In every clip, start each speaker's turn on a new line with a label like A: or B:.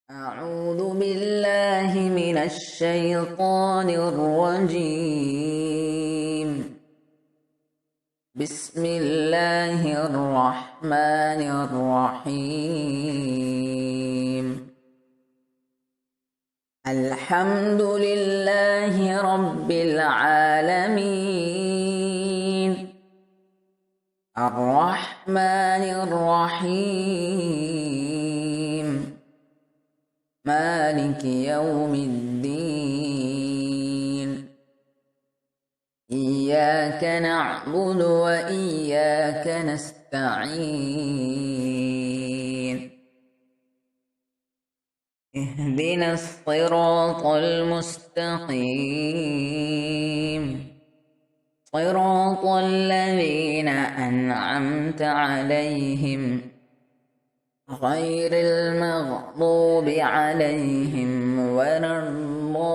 A: أعوذ بالله من الشيطان الرجيم. بسم الله الرحمن الرحيم. الحمد لله رب العالمين. الرحمن الرحيم. مالك يوم الدين. إياك نعبد وإياك نستعين. اهدنا الصراط المستقيم. صراط الذين أنعمت عليهم غير المغضوب عليهم ولا الضالين.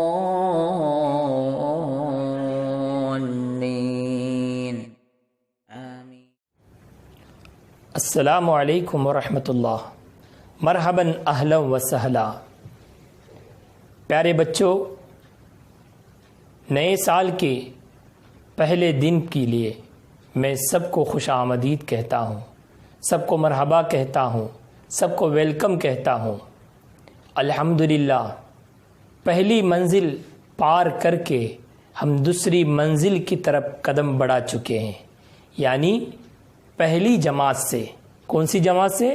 A: آمين.
B: السلام علیکم ورحمۃ اللہ. مرحباً اہلا و سہلا. پیارے بچوں، نئے سال کے پہلے دن کے لیے میں سب کو خوش آمدید کہتا ہوں، سب کو مرحبا کہتا ہوں، سب کو ویلکم کہتا ہوں. الحمدللہ پہلی منزل پار کر کے ہم دوسری منزل کی طرف قدم بڑھا چکے ہیں، یعنی پہلی جماعت سے. کون سی جماعت سے؟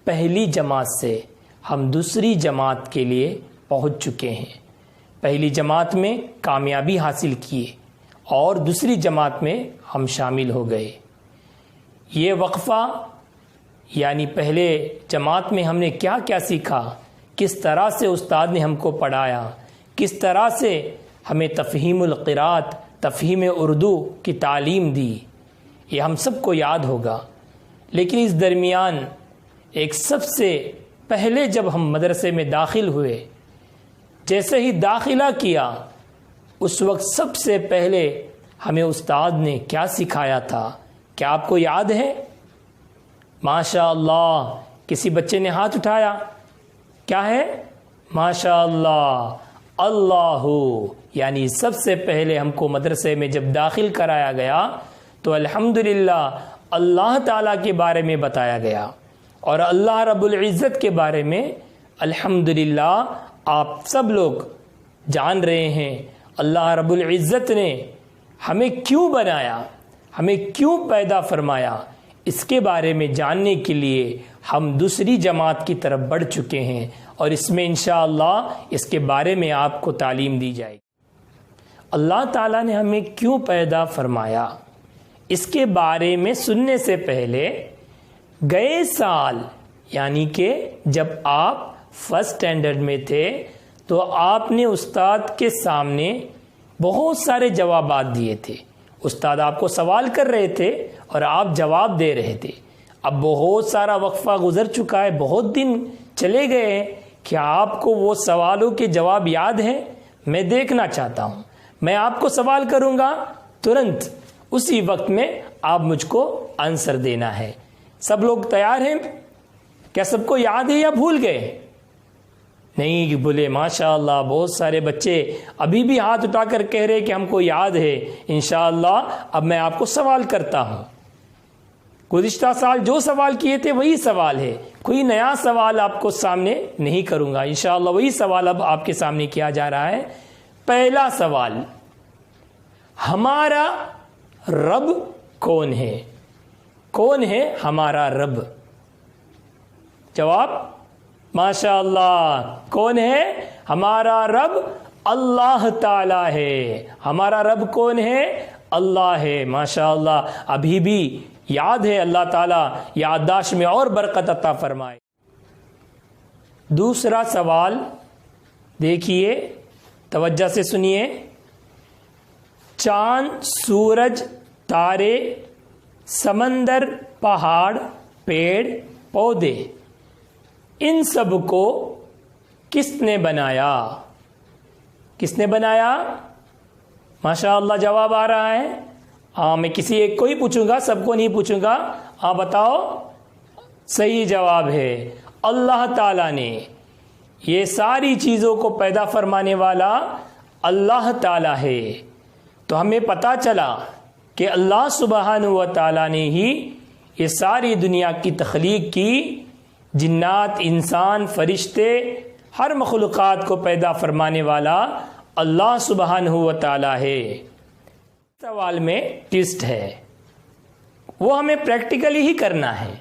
B: پہلی جماعت سے ہم دوسری جماعت کے لیے پہنچ چکے ہیں. پہلی جماعت میں کامیابی حاصل کیے اور دوسری جماعت میں ہم شامل ہو گئے. یہ وقفہ یعنی پہلے جماعت میں ہم نے کیا کیا سیکھا، کس طرح سے استاد نے ہم کو پڑھایا، کس طرح سے ہمیں تفہیم القراءت، تفہیم اردو کی تعلیم دی، یہ ہم سب کو یاد ہوگا. لیکن اس درمیان ایک سب سے پہلے جب ہم مدرسے میں داخل ہوئے، جیسے ہی داخلہ کیا، اس وقت سب سے پہلے ہمیں استاد نے کیا سکھایا تھا؟ کیا آپ کو یاد ہے؟ ماشاء اللہ، کسی بچے نے ہاتھ اٹھایا. کیا ہے؟ ماشاء اللہ، اللہ، یعنی سب سے پہلے ہم کو مدرسے میں جب داخل کرایا گیا تو الحمدللہ اللہ تعالیٰ کے بارے میں بتایا گیا اور اللہ رب العزت کے بارے میں الحمدللہ آپ سب لوگ جان رہے ہیں. اللہ رب العزت نے ہمیں کیوں بنایا، ہمیں کیوں پیدا فرمایا، اس کے بارے میں جاننے کے لیے ہم دوسری جماعت کی طرف بڑھ چکے ہیں اور اس میں انشاءاللہ اس کے بارے میں آپ کو تعلیم دی جائے گی. اللہ تعالیٰ نے ہمیں کیوں پیدا فرمایا، اس کے بارے میں سننے سے پہلے گئے سال یعنی کہ جب آپ فرسٹ اسٹینڈرڈ میں تھے تو آپ نے استاد کے سامنے بہت سارے جوابات دیے تھے. استاد آپ کو سوال کر رہے تھے اور آپ جواب دے رہے تھے. اب بہت سارا وقفہ گزر چکا ہے، بہت دن چلے گئے ہیں. کیا آپ کو وہ سوالوں کے جواب یاد ہیں؟ میں دیکھنا چاہتا ہوں. میں آپ کو سوال کروں گا، ترنت اسی وقت میں آپ مجھ کو آنسر دینا ہے. سب لوگ تیار ہیں؟ کیا سب کو یاد ہے یا بھول گئے؟ نہیں بولے. ماشاءاللہ بہت سارے بچے ابھی بھی ہاتھ اٹھا کر کہہ رہے کہ ہم کو یاد ہے. انشاءاللہ اب میں آپ کو سوال کرتا ہوں. گزشتہ سال جو سوال کیے تھے وہی سوال ہے، کوئی نیا سوال آپ کو سامنے نہیں کروں گا. انشاءاللہ وہی سوال اب آپ کے سامنے کیا جا رہا ہے. پہلا سوال، ہمارا رب کون ہے؟ کون ہے ہمارا رب؟ جواب ماشاءاللہ. کون ہے ہمارا رب؟ اللہ تعالی ہے. ہمارا رب کون ہے؟ اللہ ہے. ماشاءاللہ ابھی بھی یاد ہے. اللہ تعالیٰ یادداشت میں اور برکت عطا فرمائے. دوسرا سوال دیکھیے، توجہ سے سنیے. چاند، سورج، تارے، سمندر، پہاڑ، پیڑ، پودے، ان سب کو کس نے بنایا؟ کس نے بنایا؟ ماشاءاللہ جواب آ رہا ہے. ہاں میں کسی ایک کو ہی پوچھوں گا, سب کو نہیں پوچھوں گا. ہاں بتاؤ, صحیح جواب ہے اللہ تعالیٰ نے. یہ ساری چیزوں کو پیدا فرمانے والا اللہ تعالیٰ ہے. تو ہمیں پتہ چلا کہ اللہ سبحانہ و تعالیٰ نے ہی یہ ساری دنیا کی تخلیق کی. جنات, انسان, فرشتے, ہر مخلوقات کو پیدا فرمانے والا اللہ سبحانہ و تعالیٰ ہے. سوال میں ٹوسٹ ہے, وہ ہمیں پریکٹیکلی ہی کرنا ہے.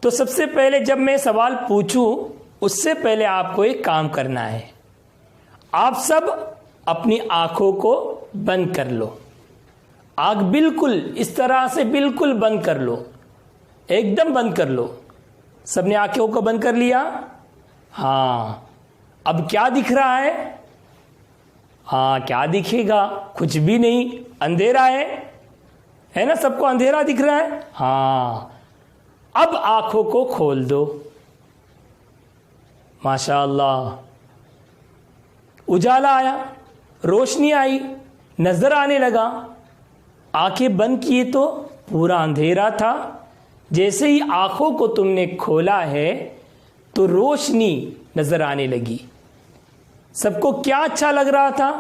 B: تو سب سے پہلے جب میں سوال پوچھوں اس سے پہلے آپ کو ایک کام کرنا ہے. آپ سب اپنی آنکھوں کو بند کر لو. آنکھ بالکل اس طرح سے بالکل بند کر لو, ایک دم بند کر لو. سب نے آنکھوں کو بند کر لیا؟ ہاں. اب کیا دکھ رہا ہے؟ ہاں کیا دکھے گا؟ کچھ بھی نہیں, اندھیرا ہے نا, سب کو اندھیرا دکھ رہا ہے. ہاں اب آنکھوں کو کھول دو. ماشاء اللہ, اجالا آیا, روشنی آئی, نظر آنے لگا. آنکھیں بند کیے تو پورا اندھیرا تھا. جیسے ہی آنکھوں کو تم نے کھولا ہے تو روشنی نظر آنے لگی. سب کو کیا اچھا لگ رہا تھا؟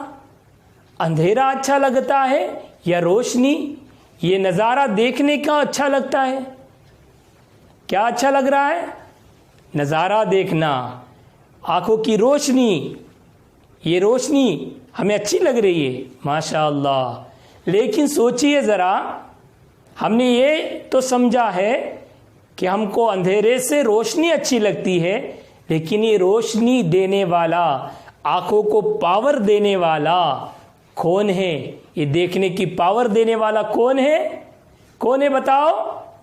B: اندھیرا اچھا لگتا ہے یا روشنی؟ یہ نظارہ دیکھنے کا اچھا لگتا ہے؟ کیا اچھا لگ رہا ہے؟ نظارہ دیکھنا, آنکھوں کی روشنی. یہ روشنی ہمیں اچھی لگ رہی ہے, ماشاء اللہ. لیکن سوچئے ذرا, ہم نے یہ تو سمجھا ہے کہ ہم کو اندھیرے سے روشنی اچھی لگتی ہے, لیکن یہ روشنی دینے والا, آنکھوں کو پاور دینے والا کون ہے؟ یہ دیکھنے کی پاور دینے والا کون ہے؟ کون ہے بتاؤ؟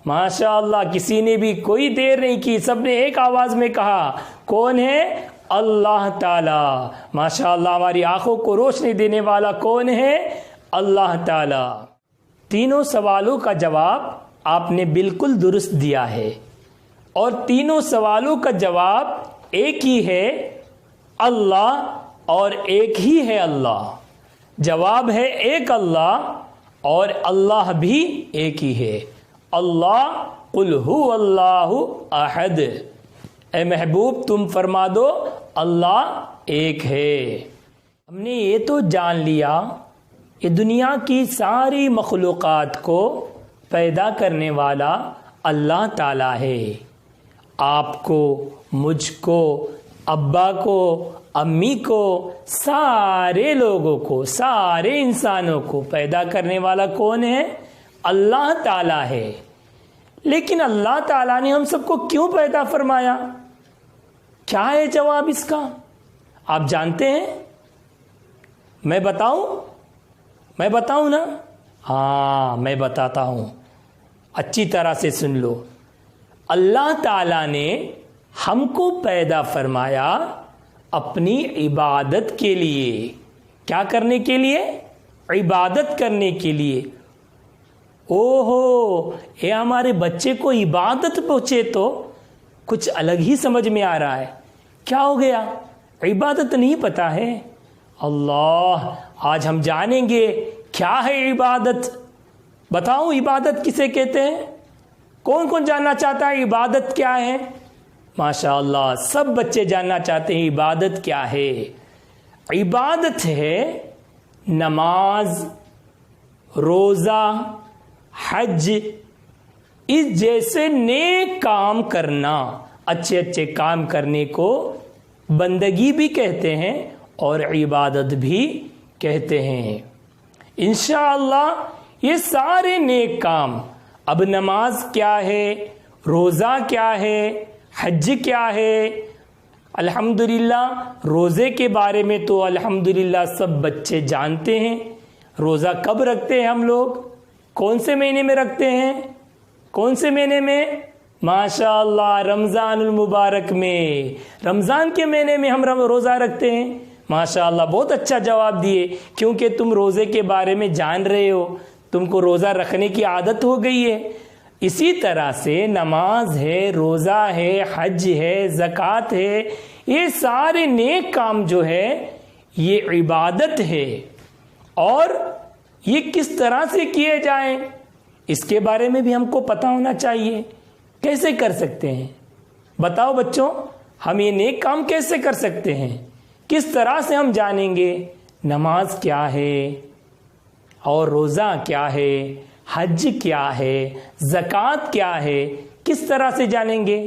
B: ماشاء اللہ, کسی نے بھی کوئی دیر نہیں کی, سب نے ایک آواز میں کہا کون ہے؟ اللہ تعالیٰ. ماشاء اللہ, ہماری آنکھوں کو روشنی دینے والا کون ہے؟ اللہ تعالیٰ. تینوں سوالوں کا جواب آپ نے بالکل درست دیا ہے, اور تینوں سوالوں کا جواب ایک ہی ہے, اللہ, اور ایک ہی ہے اللہ. جواب ہے ایک اللہ, اور اللہ بھی ایک ہی ہے. اللہ, قل هو اللہ احد. اے محبوب تم فرما دو اللہ ایک ہے. ہم نے یہ تو جان لیا کہ دنیا کی ساری مخلوقات کو پیدا کرنے والا اللہ تعالیٰ ہے. آپ کو, مجھ کو, ابا کو, امی کو, سارے لوگوں کو, سارے انسانوں کو پیدا کرنے والا کون ہے؟ اللہ تعالیٰ ہے. لیکن اللہ تعالیٰ نے ہم سب کو کیوں پیدا فرمایا؟ کیا ہے جواب اس کا؟ آپ جانتے ہیں؟ میں بتاؤں نا؟ ہاں میں بتاتا ہوں, اچھی طرح سے سن لو. اللہ تعالیٰ نے ہم کو پیدا فرمایا اپنی عبادت کے لیے. کیا کرنے کے لیے؟ عبادت کرنے کے لیے. اوہو, یہ ہمارے بچے کو عبادت پہنچے تو کچھ الگ ہی سمجھ میں آ رہا ہے. کیا ہو گیا؟ عبادت نہیں پتا ہے؟ اللہ, آج ہم جانیں گے کیا ہے عبادت. بتاؤں عبادت کسے کہتے ہیں؟ کون کون جاننا چاہتا ہے عبادت کیا ہے؟ ماشاء اللہ, سب بچے جاننا چاہتے ہیں عبادت کیا ہے. عبادت ہے نماز, روزہ, حج, اس جیسے نیک کام کرنا. اچھے اچھے کام کرنے کو بندگی بھی کہتے ہیں اور عبادت بھی کہتے ہیں. انشاءاللہ یہ سارے نیک کام. اب نماز کیا ہے, روزہ کیا ہے, حج کیا ہے؟ الحمدللہ روزے کے بارے میں تو الحمدللہ سب بچے جانتے ہیں. روزہ کب رکھتے ہیں ہم لوگ؟ کون سے مہینے میں رکھتے ہیں؟ کون سے مہینے میں؟ ماشاءاللہ رمضان المبارک میں. رمضان کے مہینے میں ہم روزہ رکھتے ہیں. ماشاءاللہ, بہت اچھا جواب دیے, کیونکہ تم روزے کے بارے میں جان رہے ہو, تم کو روزہ رکھنے کی عادت ہو گئی ہے. اسی طرح سے نماز ہے, روزہ ہے, حج ہے, زکوٰۃ ہے, یہ سارے نیک کام جو ہے یہ عبادت ہے. اور یہ کس طرح سے کیے جائیں اس کے بارے میں بھی ہم کو پتہ ہونا چاہیے. کیسے کر سکتے ہیں؟ بتاؤ بچوں، ہم یہ نیک کام کیسے کر سکتے ہیں؟ کس طرح سے ہم جانیں گے نماز کیا ہے اور روزہ کیا ہے، حج کیا ہے، زکوٰۃ کیا ہے؟ کس طرح سے جانیں گے؟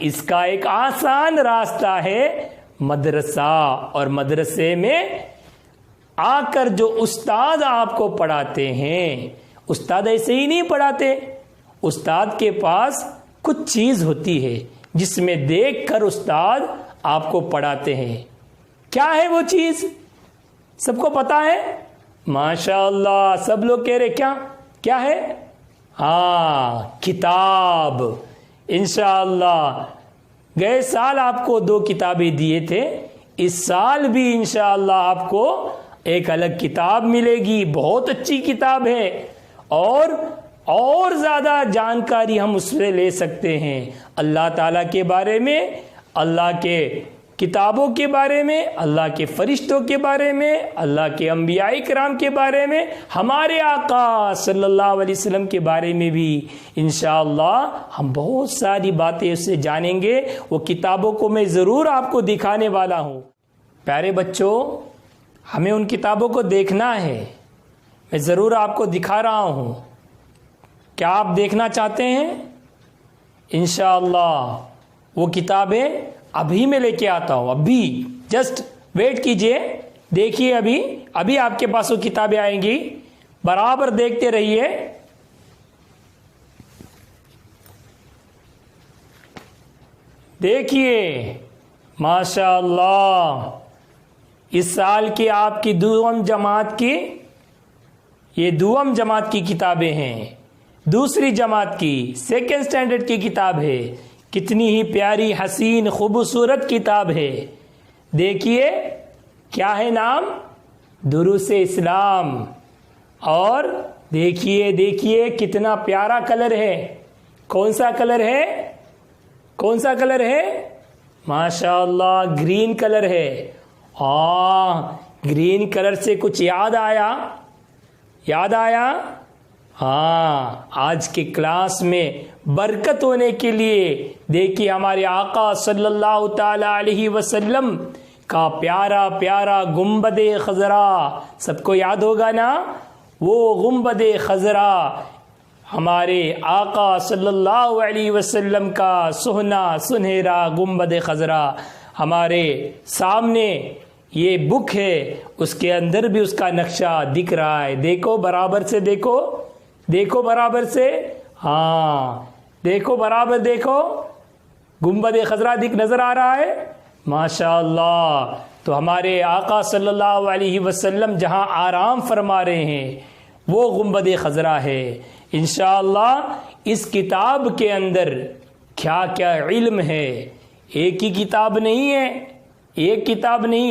B: اس کا ایک آسان راستہ ہے مدرسہ. اور مدرسے میں آ کر جو استاد آپ کو پڑھاتے ہیں، استاد ایسے ہی نہیں پڑھاتے. استاد کے پاس کچھ چیز ہوتی ہے جس میں دیکھ کر استاد آپ کو پڑھاتے ہیں. کیا ہے وہ چیز؟ سب کو پتا ہے؟ ماشاء اللہ سب لوگ کہہ رہے کیا ہے؟ کتاب. انشاءاللہ گئے سال آپ کو 2 کتابیں دیے تھے، اس سال بھی انشاءاللہ آپ کو ایک الگ کتاب ملے گی. بہت اچھی کتاب ہے اور زیادہ جانکاری ہم اس سے لے سکتے ہیں اللہ تعالیٰ کے بارے میں، اللہ کے کتابوں کے بارے میں، اللہ کے فرشتوں کے بارے میں، اللہ کے انبیاء کرام کے بارے میں، ہمارے آقا صلی اللہ علیہ وسلم کے بارے میں بھی انشاءاللہ ہم بہت ساری باتیں اس سے جانیں گے. وہ کتابوں کو میں ضرور آپ کو دکھانے والا ہوں. پیارے بچوں، ہمیں ان کتابوں کو دیکھنا ہے. میں ضرور آپ کو دکھا رہا ہوں. کیا آپ دیکھنا چاہتے ہیں؟ انشاءاللہ وہ کتابیں ابھی میں لے کے آتا ہوں. ابھی جسٹ ویٹ کیجئے، دیکھیے ابھی آپ کے پاس وہ کتابیں آئیں گی. برابر دیکھتے رہیے. دیکھیے ماشاءاللہ اس سال کی آپ کی دوم جماعت کی کتابیں ہیں. دوسری جماعت کی 2nd اسٹینڈرڈ کی کتاب ہے. کتنی ہی پیاری حسین خوبصورت کتاب ہے. دیکھیے کیا ہے نام؟ دروس اسلام. اور دیکھیے کتنا پیارا کلر ہے. کون سا کلر ہے؟ ماشاءاللہ گرین کلر ہے. گرین کلر سے کچھ یاد آیا؟ آج کے کلاس میں برکت ہونے کے لیے دیکھیے ہمارے آقا صلی اللہ تعالی علیہ وسلم کا پیارا پیارا گنبد خضرا. سب کو یاد ہوگا نا وہ گنبد خضرا، ہمارے آقا صلی اللہ علیہ وسلم کا سنہرا گنبد خضرا ہمارے سامنے. یہ بک ہے، اس کے اندر بھی اس کا نقشہ دکھ رہا ہے. دیکھو برابر سے، دیکھو برابر سے. دیکھو برابر، دیکھو گنبد خضرا نظر آ رہا ہے. ماشاءاللہ. تو ہمارے آقا صلی اللہ علیہ وسلم جہاں آرام فرما رہے ہیں وہ گنبد خضرا ہے. انشاءاللہ اس کتاب کے اندر کیا کیا علم ہے. ایک ہی کتاب نہیں ہے،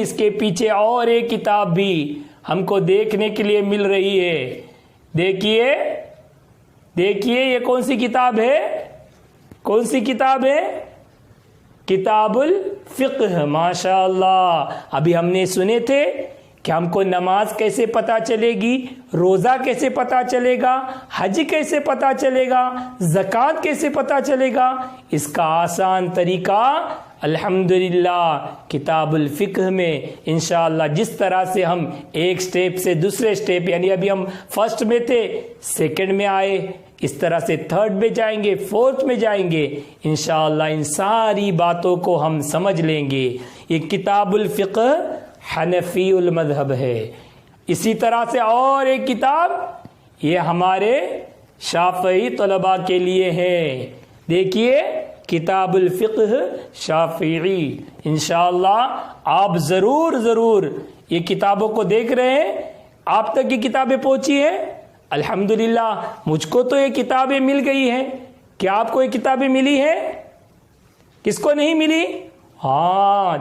B: اس کے پیچھے اور ایک کتاب بھی ہم کو دیکھنے کے لیے مل رہی ہے. دیکھیے یہ کون سی کتاب ہے؟ کتاب الفقہ. ماشاءاللہ. ابھی ہم نے سنے تھے کہ ہم کو نماز کیسے پتہ چلے گی، روزہ کیسے پتہ چلے گا، حج کیسے پتہ چلے گا، زکوٰۃ کیسے پتہ چلے گا. اس کا آسان طریقہ الحمدللہ کتاب الفقہ میں انشاءاللہ جس طرح سے ہم ایک سٹیپ سے دوسرے سٹیپ، یعنی ابھی ہم فرسٹ میں تھے، سیکنڈ میں آئے، اس طرح سے تھرڈ میں جائیں گے، فورتھ میں جائیں گے. انشاءاللہ ان ساری باتوں کو ہم سمجھ لیں گے. یہ کتاب الفقہ حنفی المذہب ہے. اسی طرح سے اور ایک کتاب یہ ہمارے شافعی طلباء کے لیے ہے. دیکھیے کتاب الفقہ شافعی. انشاءاللہ آپ ضرور یہ کتابوں کو دیکھ رہے ہیں. آپ تک یہ کتابیں پہنچی ہیں؟ الحمدللہ. مجھ کو تو یہ کتابیں مل گئی ہیں. کیا آپ کو یہ کتابیں ملی ہیں؟ کس کو نہیں ملی؟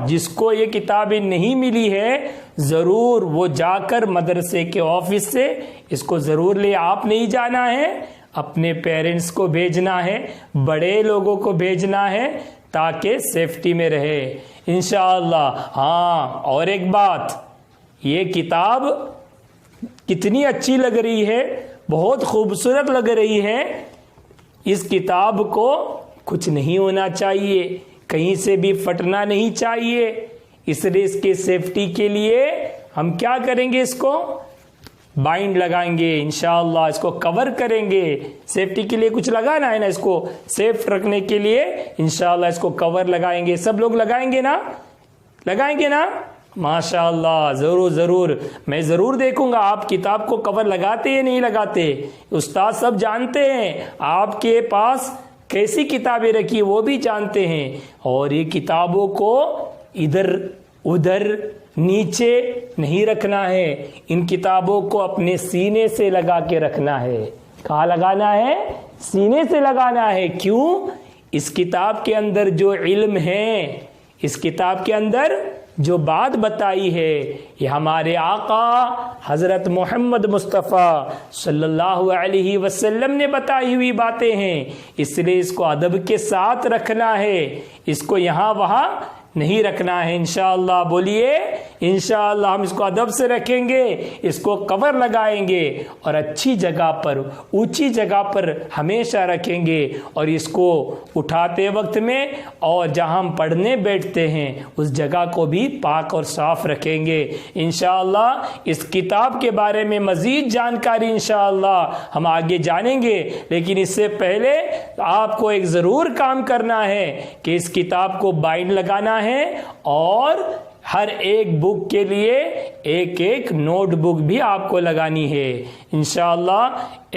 B: جس کو یہ کتابیں نہیں ملی ہے ضرور وہ جا کر مدرسے کے آفس سے اس کو ضرور لے. آپ نہیں جانا ہے، اپنے پیرنٹس کو بھیجنا ہے، بڑے لوگوں کو بھیجنا ہے تاکہ سیفٹی میں رہے انشاءاللہ. اور ایک بات، یہ کتاب کتنی اچھی لگ رہی ہے، بہت خوبصورت لگ رہی ہے. اس کتاب کو کچھ نہیں ہونا چاہیے، کہیں سے بھی پھٹنا نہیں چاہیے. اس لیے اس کی سیفٹی کے لیے ہم کیا کریں گے؟ اس کو بائنڈ لگائیں گے انشاءاللہ، اس کو کور کریں گے. سیفٹی کے لیے کچھ لگانا ہے نا، اس کو سیف رکھنے کے لیے انشاءاللہ اس کو کور لگائیں گے. سب لوگ لگائیں گے نا؟ لگائیں گے نا؟ ماشاءاللہ، ضرور ضرور. میں ضرور دیکھوں گا آپ کتاب کو کور لگاتے یا نہیں لگاتے. استاد سب جانتے ہیں آپ کے پاس کیسی کتابیں رکھی وہ بھی جانتے ہیں. اور یہ کتابوں کو ادھر ادھر نیچے نہیں رکھنا ہے، ان کتابوں کو اپنے سینے سے لگا کے رکھنا ہے. کہاں لگانا ہے؟ سینے سے لگانا ہے. کیوں؟ اس کتاب کے اندر جو علم ہے، اس کتاب کے اندر جو بات بتائی ہے، یہ ہمارے آقا حضرت محمد مصطفیٰ صلی اللہ علیہ وسلم نے بتائی ہوئی باتیں ہیں. اس لیے اس کو ادب کے ساتھ رکھنا ہے، اس کو یہاں وہاں نہیں رکھنا ہے. انشاءاللہ بولیے انشاءاللہ ہم اس کو ادب سے رکھیں گے، اس کو کور لگائیں گے اور اچھی جگہ پر، اونچی جگہ پر ہمیشہ رکھیں گے. اور اس کو اٹھاتے وقت میں اور جہاں ہم پڑھنے بیٹھتے ہیں اس جگہ کو بھی پاک اور صاف رکھیں گے. انشاءاللہ اس کتاب کے بارے میں مزید جانکاری انشاءاللہ ہم آگے جانیں گے. لیکن اس سے پہلے آپ کو ایک ضرور کام کرنا ہے کہ اس کتاب کو بائنڈ لگانا ہے اور ہر ایک بک کے لیے ایک ایک نوٹ بک بھی آپ کو لگانی ہے. انشاءاللہ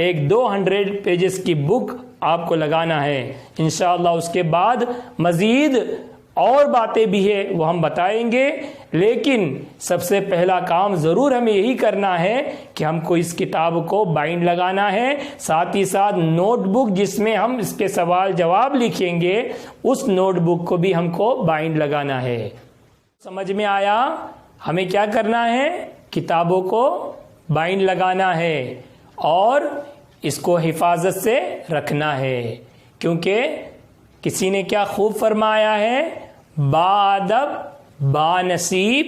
B: ایک 200 پیجز کی بک آپ کو لگانا ہے انشاءاللہ. اس کے بعد مزید اور باتیں بھی ہیں وہ ہم بتائیں گے. لیکن سب سے پہلا کام ضرور ہمیں یہی کرنا ہے کہ ہم کو اس کتاب کو بائنڈ لگانا ہے. ساتھ ہی ساتھ نوٹ بک جس میں ہم اس کے سوال جواب لکھیں گے اس نوٹ بک کو بھی ہم کو بائنڈ لگانا ہے. سمجھ میں آیا؟ ہمیں کیا کرنا ہے؟ کتابوں کو بائنڈ لگانا ہے اور اس کو حفاظت سے رکھنا ہے. کیونکہ کسی نے کیا خوب فرمایا ہے، با ادب با نصیب،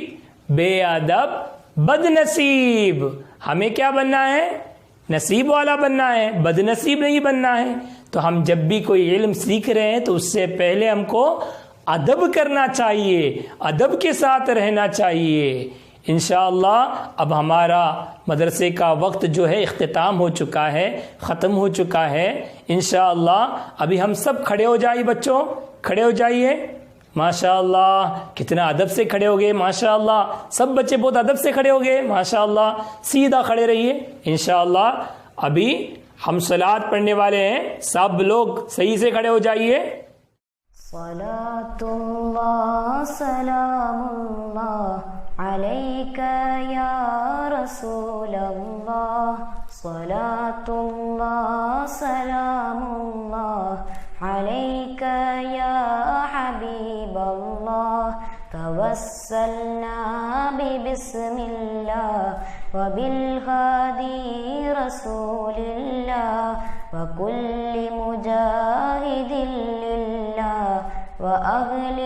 B: بے ادب بد نصیب. ہمیں کیا بننا ہے؟ نصیب والا بننا ہے، بد نصیب نہیں بننا ہے. تو ہم جب بھی کوئی علم سیکھ رہے ہیں تو اس سے پہلے ہم کو ادب کرنا چاہیے، ادب کے ساتھ رہنا چاہیے. انشاءاللہ اب ہمارا مدرسے کا وقت جو ہے اختتام ہو چکا ہے، ختم ہو چکا ہے. انشاءاللہ ابھی ہم سب کھڑے ہو جائیے، بچوں کھڑے ہو جائیے. ماشاءاللہ کتنا ادب سے کھڑے ہو گئے، ماشاءاللہ سب بچے بہت ادب سے کھڑے ہو گئے. ماشاءاللہ سیدھا کھڑے رہیے. انشاءاللہ ابھی ہم صلوات پڑھنے والے ہیں، سب لوگ صحیح سے کھڑے ہو جائیے.
C: صلاة اللہ سلام اللہ علیک یا رسول اللہ، صلاة اللہ سلام اللہ علیک یا حبیب اللہ. توسلنا ببسم اللہ وبالہادی رسول اللہ وکل مجاہد للہ وأهل